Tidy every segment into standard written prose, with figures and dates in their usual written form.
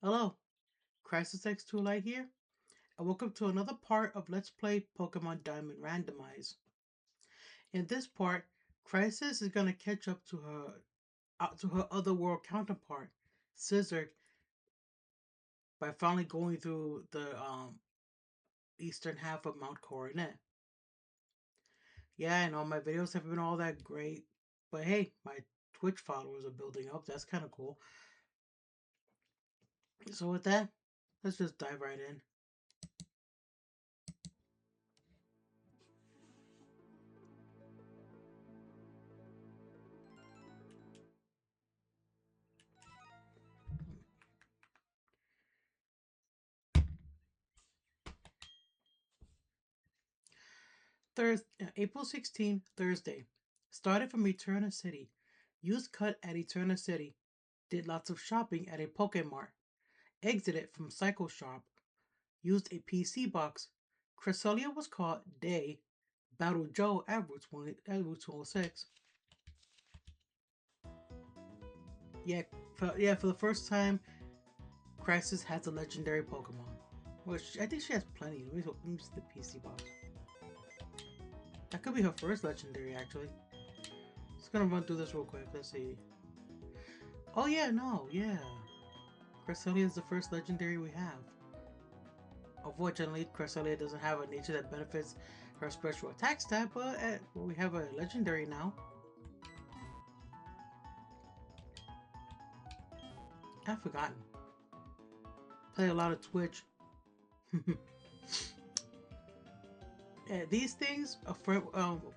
Hello, Krysis X2 Light here, and welcome to another part of Let's Play Pokemon Diamond Randomized. In this part, Krysis is gonna catch up to her other world counterpart, Sisyrk, by finally going through the eastern half of Mount Coronet. Yeah, I know my videos haven't been all that great, but hey, my Twitch followers are building up. That's kind of cool. So with that, let's just dive right in. April 16, Thursday. Started from Eterna City. Used cut at Eterna City. Did lots of shopping at a Pokemart. Exited from Cycle Shop. Used a PC box. Cresselia was caught. Day. Battled Joe at Route 206. For the first time, Krysis has a legendary Pokemon. Which I think she has plenty. Let me see the PC box. That could be her first legendary, actually. Just gonna run through this real quick. Let's see. Oh yeah, no, yeah. Cresselia is the first legendary we have. Unfortunately, Cresselia doesn't have a nature that benefits her special attack stat, but we have a legendary now. I've forgotten. Play a lot of Twitch. Yeah, these things,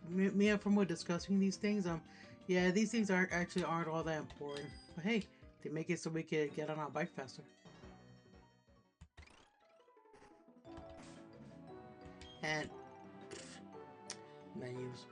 me and From were discussing these things. Yeah, these things aren't all that important. But hey, they make it so we can get on our bike faster. And menus.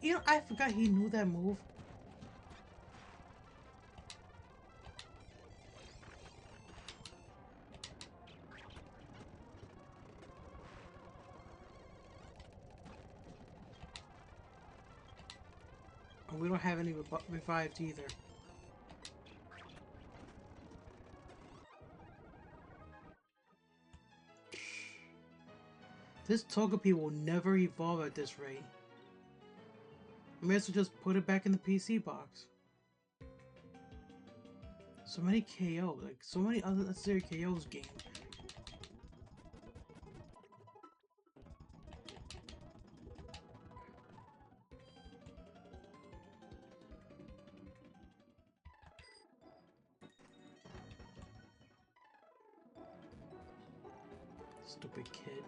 You know, I forgot he knew that move. And we don't have any revived either. This Togepi will never evolve at this rate. I may as well just put it back in the PC box. So many KO, like so many unnecessary KOs gained. Stupid kid.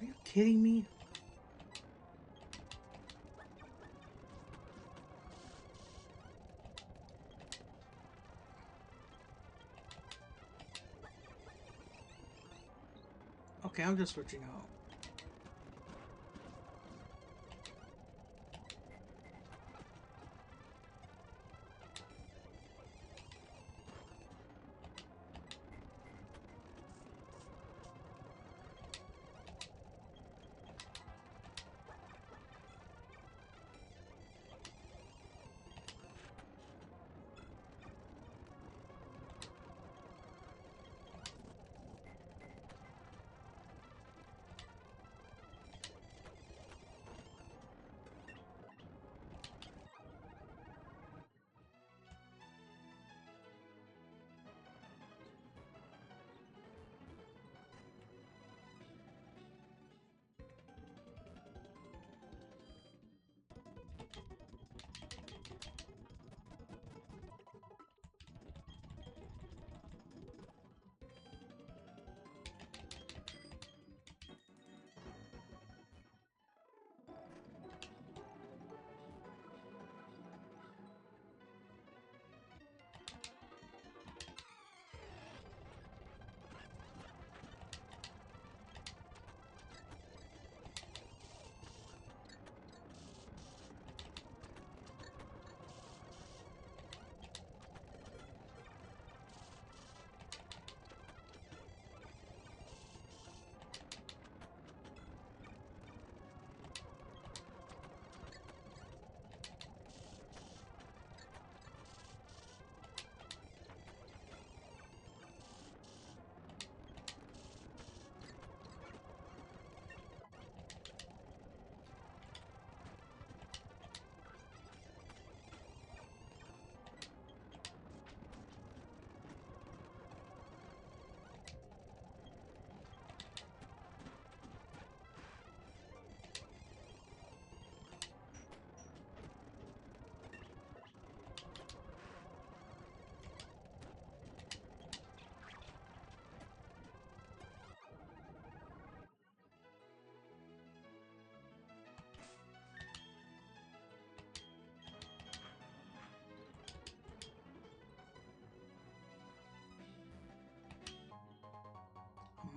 Are you kidding me? Okay, I'm just switching out.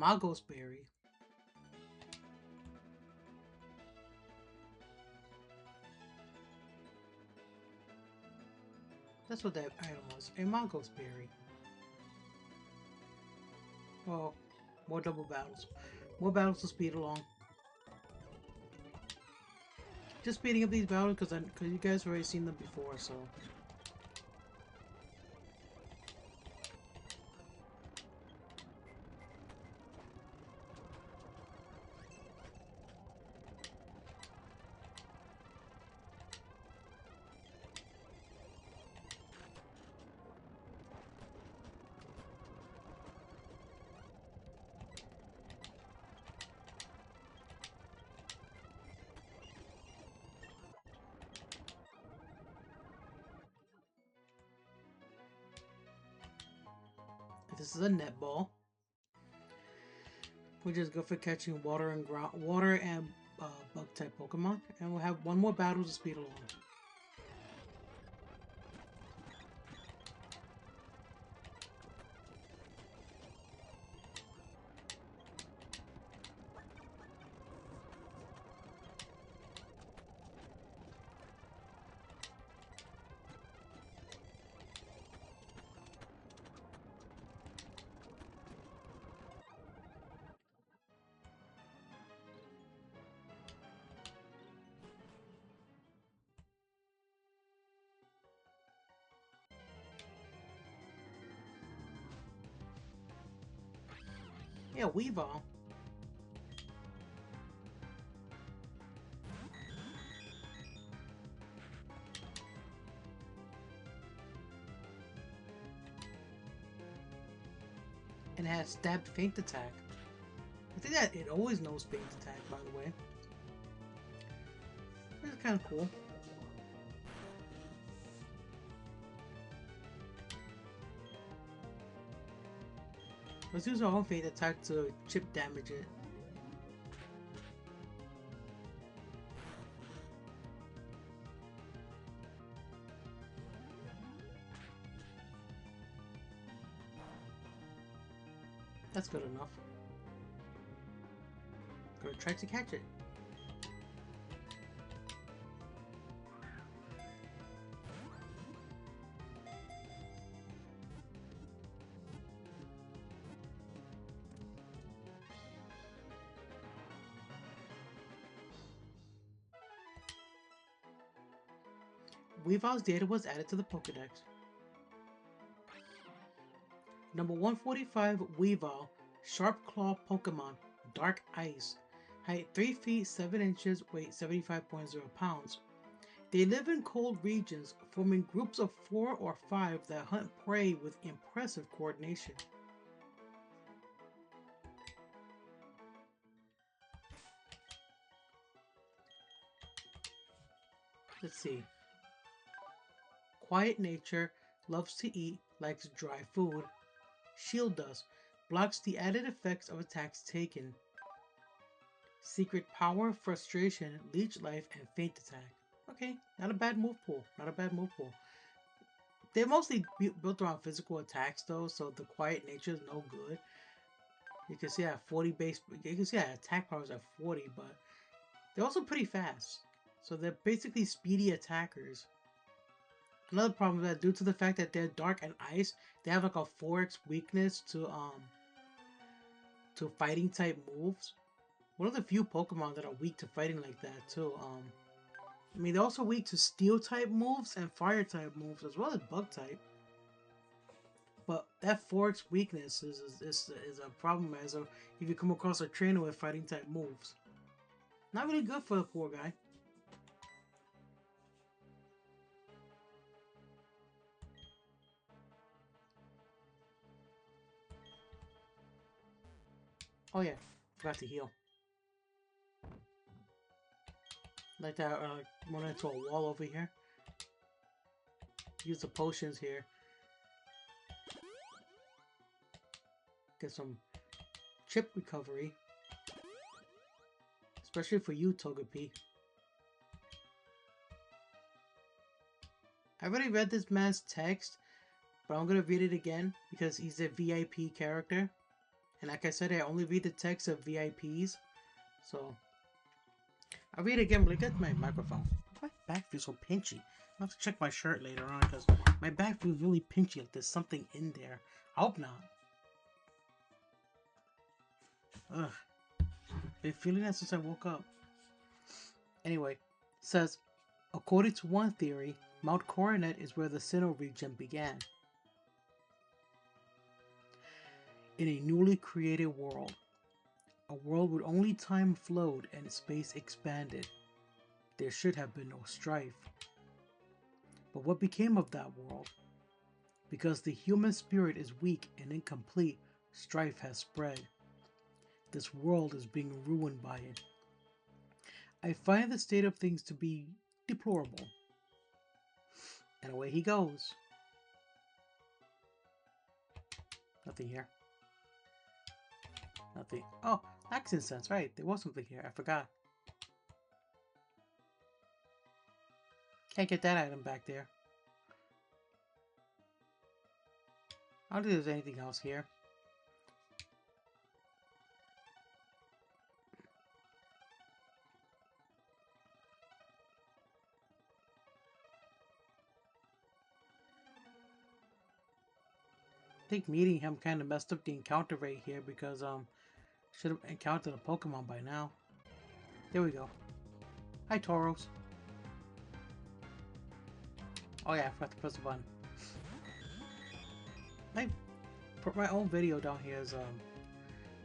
Magos Berry. That's what that item was. A Magos Berry. Well, more double battles. More battles to speed along. Just speeding up these battles because you guys already seen them before, so. This is a netball, which is good for catching water and bug type Pokemon. And we'll have one more battle to speed along. Yeah, Weavile. And it has stabbed feint attack. I think that it always knows feint attack, by the way. It's kind of cool. Let's use our own feint attack to chip damage it. That's good enough. Gonna try to catch it. Weavile's data was added to the Pokedex. Number 145, Weavile, Sharp Claw Pokemon, Dark Ice. Height 3 feet 7 inches, weight 75.0 pounds. They live in cold regions, forming groups of 4 or 5 that hunt prey with impressive coordination. Let's see. Quiet nature, loves to eat, likes dry food. Shield Dust, blocks the added effects of attacks taken. Secret Power, Frustration, Leech Life, and Feint Attack. Okay, not a bad move pool. Not a bad move pool. They're mostly built around physical attacks though, so the quiet nature is no good. You can see I have 40 base. You can see I attack powers at 40, but they're also pretty fast. So they're basically speedy attackers. Another problem is that due to the fact that they're dark and ice, they have like a 4x weakness to fighting type moves. One of the few Pokemon that are weak to fighting like that too. I mean, they're also weak to steel type moves and fire type moves as well as bug type. But that 4x weakness is a problem as if you come across a trainer with fighting type moves. Not really good for the poor guy. Oh yeah, forgot to heal. Like that, run into a wall over here. Use the potions here. Get some chip recovery. Especially for you, Togepi. I already read this man's text, but I'm gonna read it again because he's a VIP character. And like I said, I only read the text of VIPs. So I'll read it again, but I get my microphone. My back feels so pinchy. I'll have to check my shirt later on because my back feels really pinchy, like there's something in there. I hope not. Ugh. Been feeling that since I woke up. Anyway, says, according to one theory, Mount Coronet is where the Sinnoh region began. In a newly created world. A world where only time flowed and space expanded. There should have been no strife. But what became of that world? Because the human spirit is weak and incomplete, strife has spread. This world is being ruined by it. I find the state of things to be deplorable. And away he goes. Nothing here. Nothing. Oh, axe incense, right. There was something here. I forgot. Can't get that item back there. I don't think there's anything else here. I think meeting him kind of messed up the encounter rate here because should have encountered a Pokemon by now. There we go. Hi, Tauros. Oh yeah, I forgot to press the button. I put my own video down here as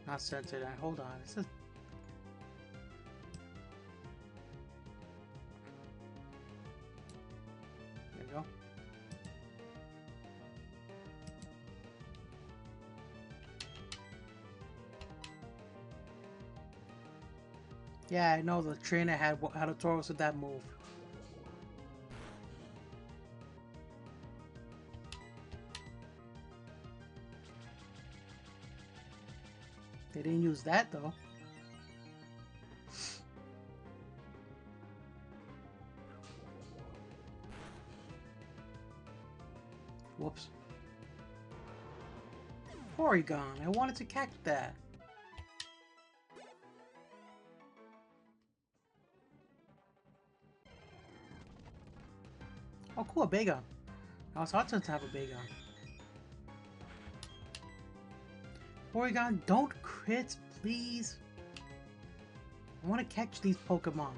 not censored. Hold on, it says. There we go. Yeah, I know the trainer had a Tauros with that move. They didn't use that though. Whoops. Porygon, I wanted to catch that. Oh cool, a Bagon. I was hard to have a Bagon. Porygon, don't crit, please. I want to catch these Pokemon.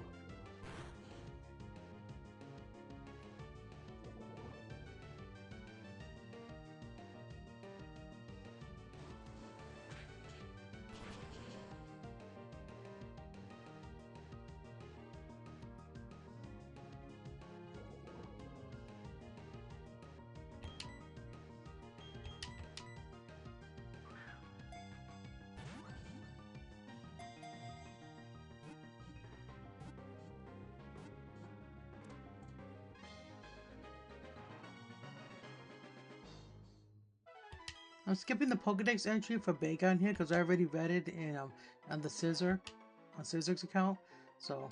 I'm skipping the Pokedex entry for Bagon here because I already read it in on the Sisyrk, on Sisyrk's account. So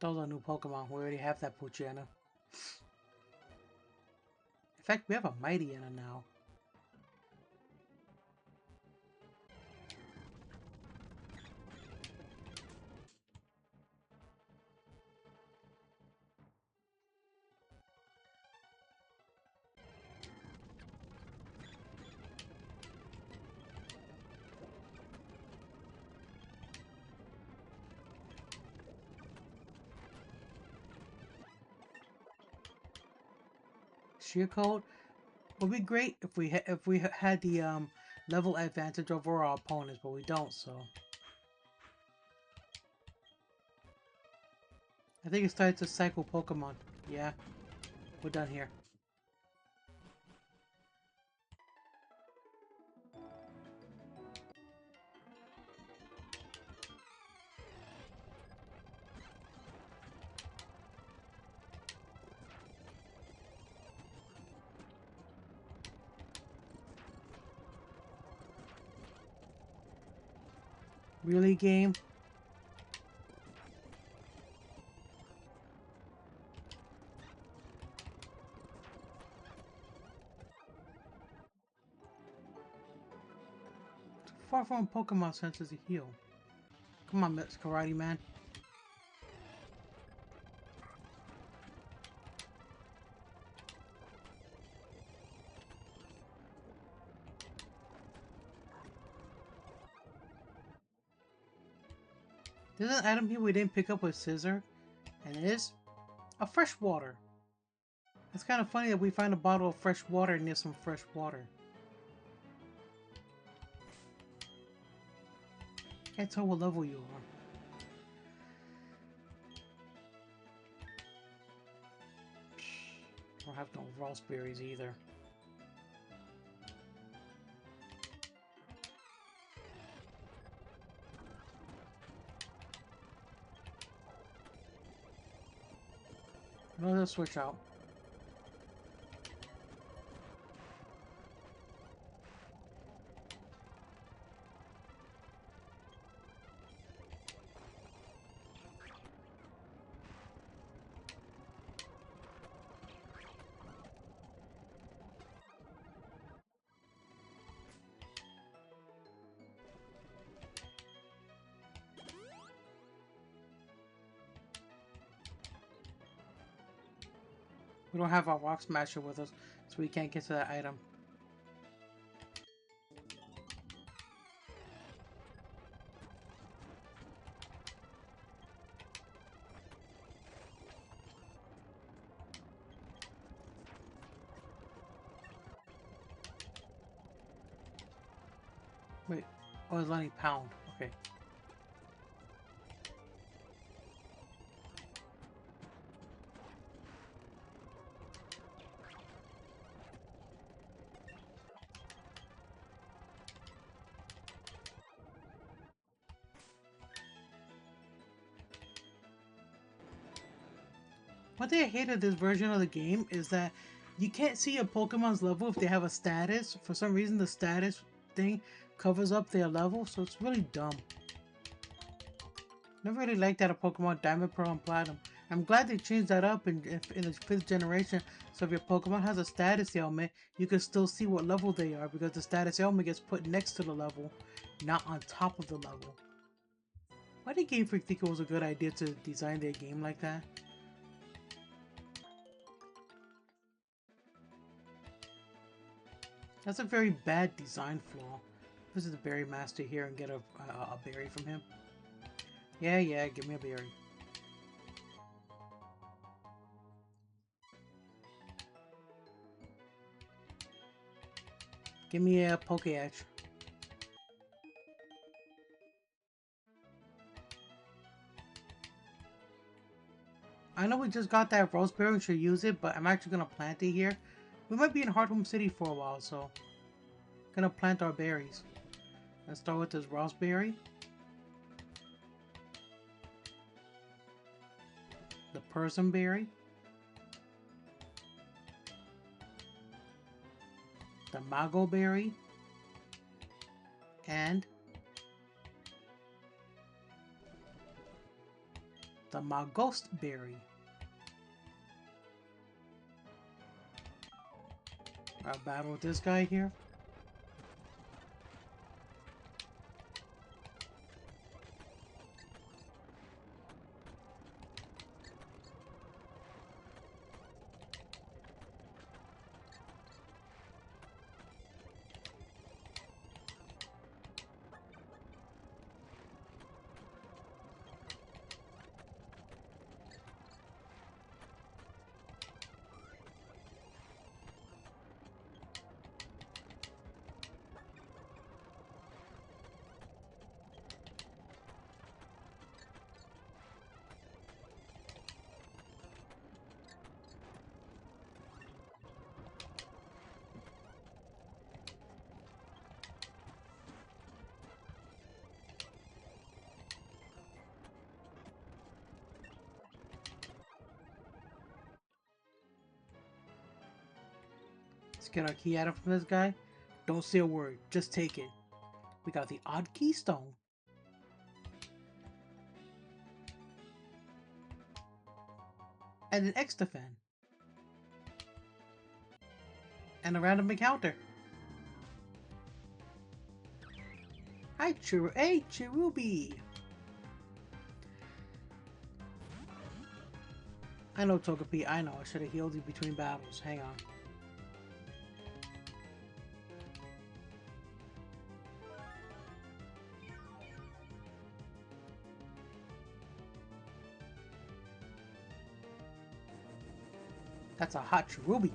those are new Pokemon. We already have that Poochyena. In fact, we have a Mightyena now. Sheer Code would be great if we had the level advantage over our opponents, but we don't. So I think it started to cycle Pokemon. Yeah, we're done here. Really, game? Far from Pokemon senses to heal. Come on, Miss Karate Man. There's an item here we didn't pick up with Sisyrk, and it is a fresh water. It's kind of funny that we find a bottle of fresh water near some fresh water. Can't tell what level you are. I don't have no raspberries either. No, let's switch out. We don't have our Rock Smasher with us, so we can't get to that item. Wait, oh, it's only pound. Okay. One thing I hate of this version of the game is that you can't see a Pokemon's level if they have a status. For some reason, the status thing covers up their level, so it's really dumb. Never really liked that of Pokemon Diamond, Pearl, and Platinum. I'm glad they changed that up in the 5th generation, so if your Pokemon has a status ailment, you can still see what level they are, because the status ailment gets put next to the level, not on top of the level. Why did Game Freak think it was a good idea to design their game like that? That's a very bad design flaw. Visit the Berry Master here and get a berry from him. Yeah, give me a berry. Give me a Pokédex. I know we just got that Roseberry and should use it, but I'm actually gonna plant it here. We might be in Hearthome City for a while, so gonna plant our berries. Let's start with this Raspberry. The Persimberry. The Mago Berry. And the Maghost Berry. I'll battle with this guy here. get our key item from this guy. Don't say a word, just take it. We got the odd keystone. And an extra fan. And a random encounter. Hi, hey, Cherubi! I know, Togepi, I know. I should have healed you between battles. Hang on. That's a hot Cherubi.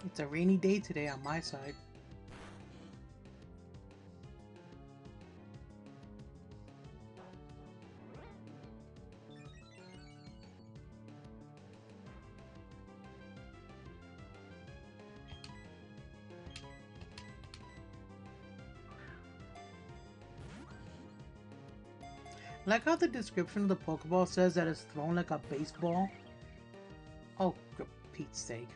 It's a rainy day today on my side. Like how the description of the Pokeball says that it's thrown like a baseball. Oh, for Pete's sake.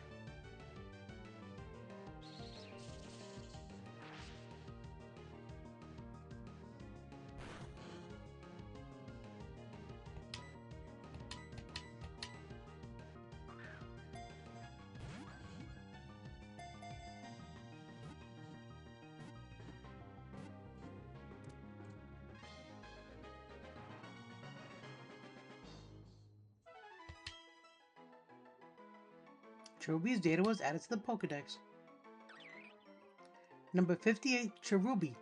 Cherubi's data was added to the Pokedex. Number 58, Cherubi.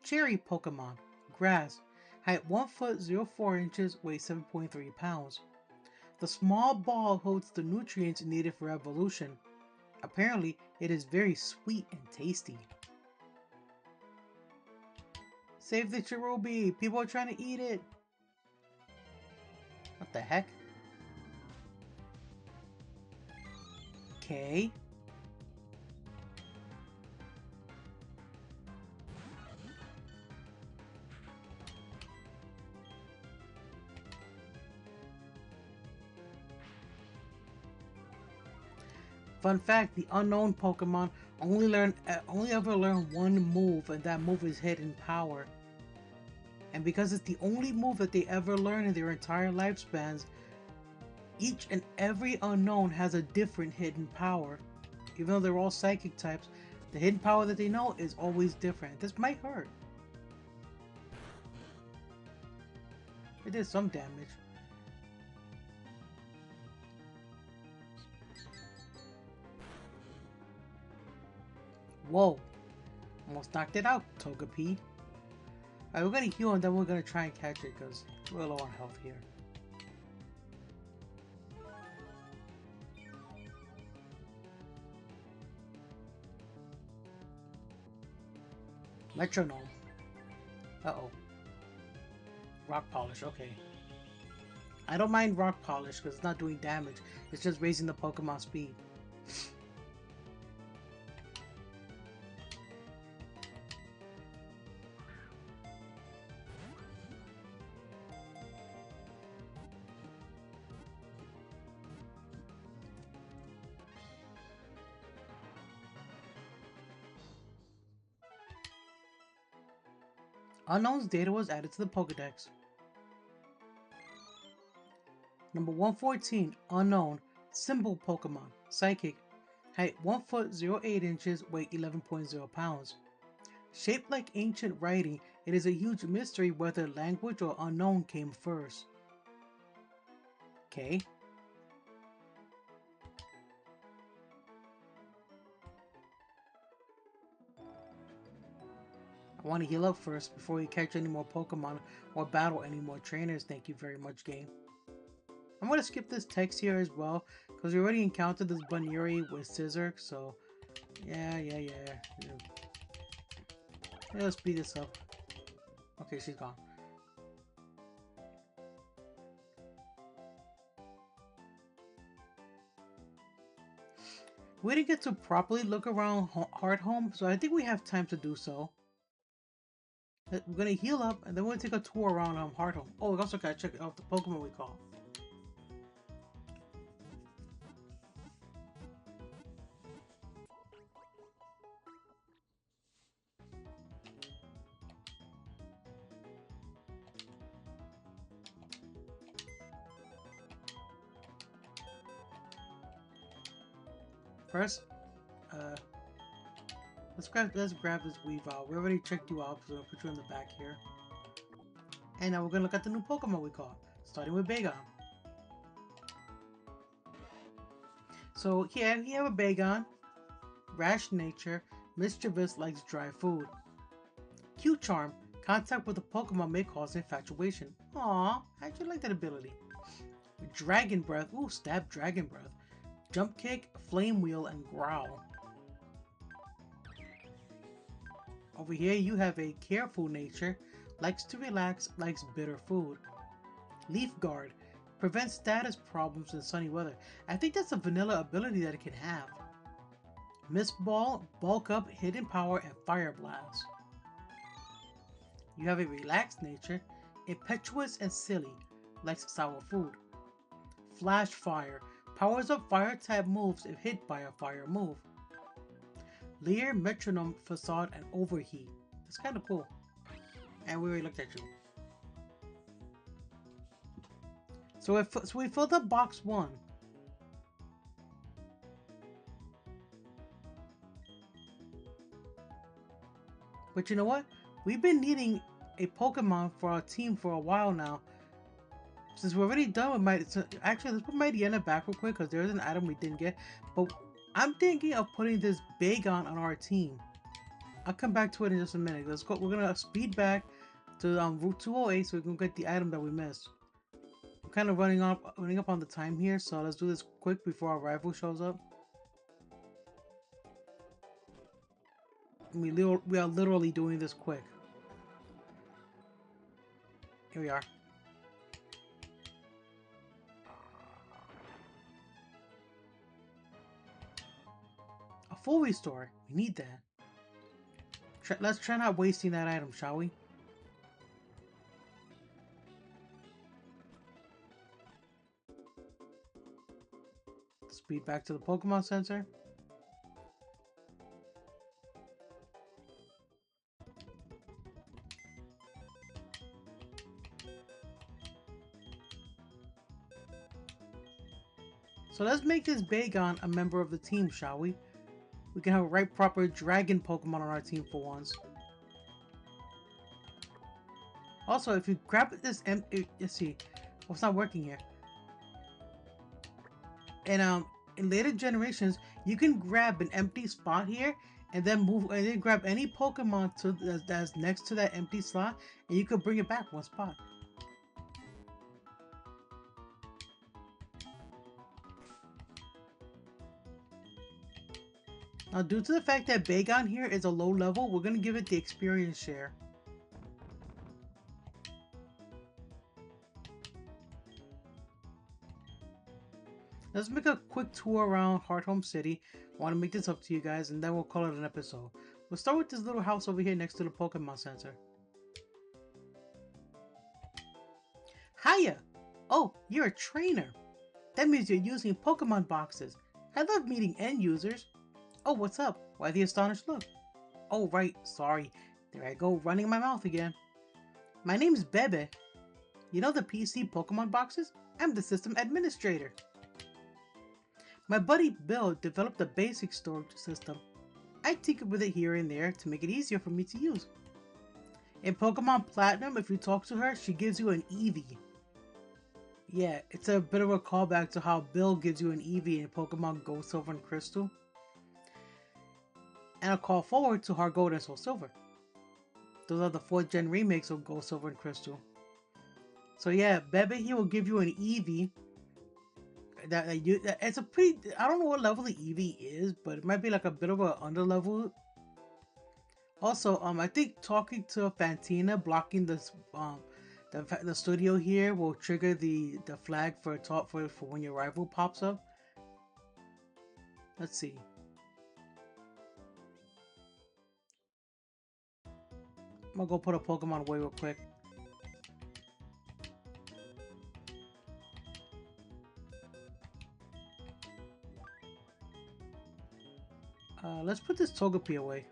Cherry Pokemon. Grass. Height 1 foot 04 inches, weight 7.3 pounds. The small ball holds the nutrients needed for evolution. Apparently, it is very sweet and tasty. Save the Cherubi! People are trying to eat it! What the heck? Okay. Fun fact, the unknown Pokemon only ever learn one move, and that move is Hidden Power. And because it's the only move that they ever learn in their entire lifespans, each and every unknown has a different hidden power. Even though they're all psychic types, the hidden power that they know is always different. This might hurt. It did some damage. Whoa. Almost knocked it out, Togepi. Alright, we're gonna heal and then we're gonna try and catch it because we're low on health here. Metronome. Uh-oh. Rock Polish, okay. I don't mind Rock Polish because it's not doing damage. It's just raising the Pokemon speed. Unknown's data was added to the Pokedex. Number 114, Unknown, Symbol Pokemon, Psychic, height 1 foot 08 inches, weight 11.0 pounds. Shaped like ancient writing, it is a huge mystery whether language or unknown came first. Okay. I want to heal up first before we catch any more Pokemon or battle any more trainers. Thank you very much, game. I'm going to skip this text here as well because we already encountered this Bunuri with Sisyrk, so yeah. Let's speed this up. Okay, she's gone. We didn't get to properly look around Hearthome, so I think we have time to do so. We're gonna heal up, and then we'll take a tour around Hearthome. Oh, we also gotta check out the Pokemon we call. First, let's grab this Weavile. We already checked you out, so we'll put you in the back here. And now we're gonna look at the new Pokemon we caught, starting with Bagon. So here we have a Bagon, rash nature, mischievous, likes dry food. Cute charm, contact with a Pokemon may cause infatuation. Aww, I actually like that ability. Dragon breath, ooh, stab dragon breath. Jump kick, flame wheel, and growl. Over here you have a careful nature, likes to relax, likes bitter food. Leaf guard, prevents status problems in sunny weather. I think that's a vanilla ability that it can have. Mist ball, bulk up, hidden power, and fire blast. You have a relaxed nature, impetuous and silly, likes sour food. Flash fire, powers up fire type moves if hit by a fire move. Leer, metronome, facade, and overheat. That's kind of cool. And we already looked at you. So we filled up box 1. But you know what? We've been needing a Pokemon for our team for a while now. Since we're already done with Mighty... So actually, let's put Mightyena back real quick because there's an item we didn't get. But I'm thinking of putting this Bagon on our team. I'll come back to it in just a minute. Let's go. We're going to speed back to Route 208 so we can get the item that we missed. I'm kind of running up on the time here, so let's do this quick before our rival shows up. We are literally doing this quick. Here we are. A full restore. We need that. Let's try not wasting that item, shall we? Speed back to the Pokemon Center. So let's make this Bagon a member of the team, shall we? We can have a right proper dragon Pokemon on our team for once. Also, if you grab this let's see. Oh, it's not working here. And in later generations, you can grab an empty spot here and then grab any Pokemon that's next to that empty slot, and you could bring it back one spot. Now, due to the fact that Bagon here is a low level, we're going to give it the experience share. Let's make a quick tour around Hearthome City. I want to make this up to you guys, and then we'll call it an episode. We'll start with this little house over here next to the Pokemon Center. Hiya! Oh, you're a trainer. That means you're using Pokemon boxes. I love meeting end users. Oh, what's up? Why the astonished look? Oh, right, sorry. There I go, running my mouth again. My name's Bebe. You know the PC Pokemon boxes? I'm the system administrator. My buddy Bill developed a basic storage system. I tinker with it here and there to make it easier for me to use. In Pokemon Platinum, if you talk to her, she gives you an Eevee. Yeah, it's a bit of a callback to how Bill gives you an Eevee in Pokemon Gold, Silver, and Crystal. And a call forward to Heart Gold and Soul Silver. Those are the 4th gen remakes of Gold, Silver, and Crystal. So yeah, Bebe here will give you an Eevee. It's a pretty... I don't know what level the Eevee is, but it might be like a bit of a under level. Also, I think talking to Fantina, blocking this, the studio here will trigger the flag for talk for when your rival pops up. Let's see. I'm gonna go put a Pokemon away real quick. Let's put this Togepi away.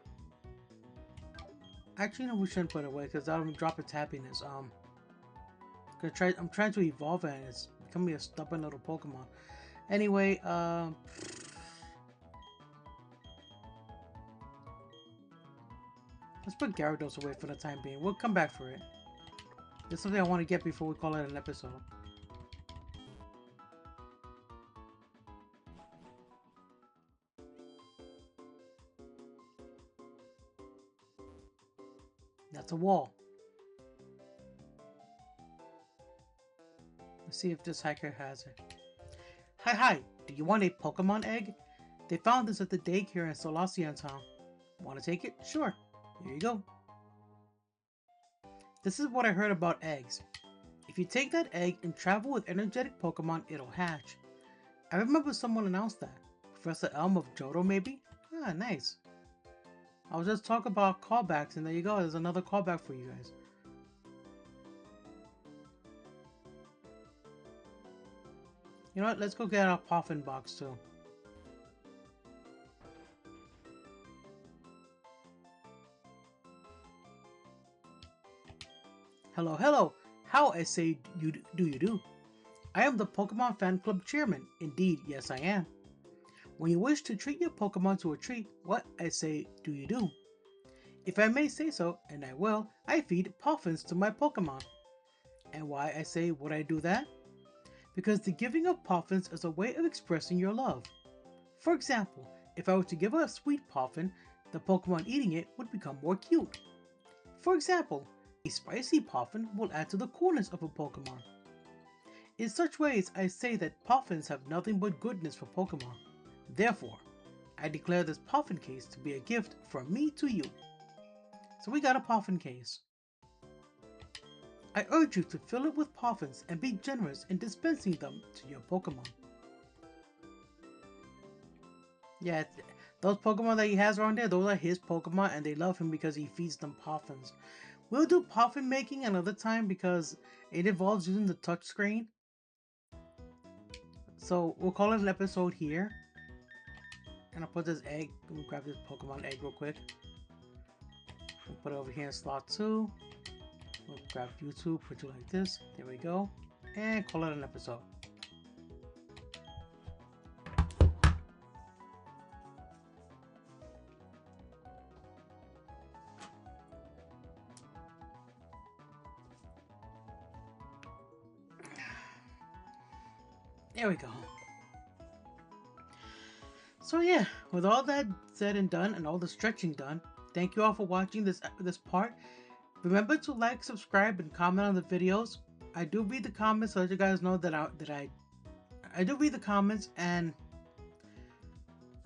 Actually, no, we shouldn't put it away because that'll drop its happiness. I'm trying to evolve it and it's becoming a stubborn little Pokemon. Anyway, let's put Gyarados away for the time being. We'll come back for it. There's something I want to get before we call it an episode. That's a wall. Let's see if this hacker has it. Hi, do you want a Pokemon egg? They found this at the daycare in Solacian Town. Want to take it? Sure. Here you go. This is what I heard about eggs. If you take that egg and travel with energetic Pokemon, it'll hatch. I remember someone announced that. Professor Elm of Johto, maybe? Ah, nice. I was just talking about callbacks, and there you go. There's another callback for you guys. You know what? Let's go get our Poffin box, too. Hello. How, I say, do you do? I am the Pokemon Fan Club Chairman. Indeed, yes I am. When you wish to treat your Pokemon to a treat, what, I say, do you do? If I may say so, and I will, I feed Poffins to my Pokemon. And why, I say, would I do that? Because the giving of Poffins is a way of expressing your love. For example, if I were to give a sweet Poffin, the Pokemon eating it would become more cute. For example, a spicy Poffin will add to the coolness of a Pokemon. In such ways, I say that Poffins have nothing but goodness for Pokemon. Therefore, I declare this Poffin Case to be a gift from me to you. So we got a Poffin Case. I urge you to fill it with Poffins and be generous in dispensing them to your Pokemon. Yeah, those Pokemon that he has around there, those are his Pokemon and they love him because he feeds them Poffins. We'll do Poffin making another time because it involves using the touchscreen. So we'll call it an episode here. And I'll put this egg. We'll grab this Pokemon egg real quick. We'll put it over here in slot 2. We'll grab YouTube, put you like this. There we go. And call it an episode. There we go. So yeah, with all that said and done and all the stretching done, thank you all for watching this part. Remember to like, subscribe, and comment on the videos. I do read the comments so that you guys know that I do read the comments, and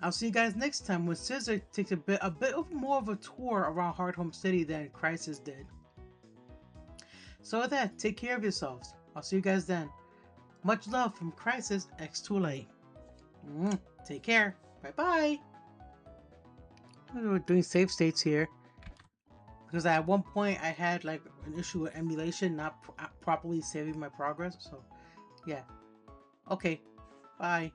I'll see you guys next time when Sisyrk takes a bit of more of a tour around Hearthome City than Krysis did. So with that, take care of yourselves. I'll see you guys then. Much love from Krysis X Too Late. Take care. Bye-bye. We're doing save states here. Because at one point I had like an issue with emulation, not properly saving my progress. So, yeah. Okay. Bye.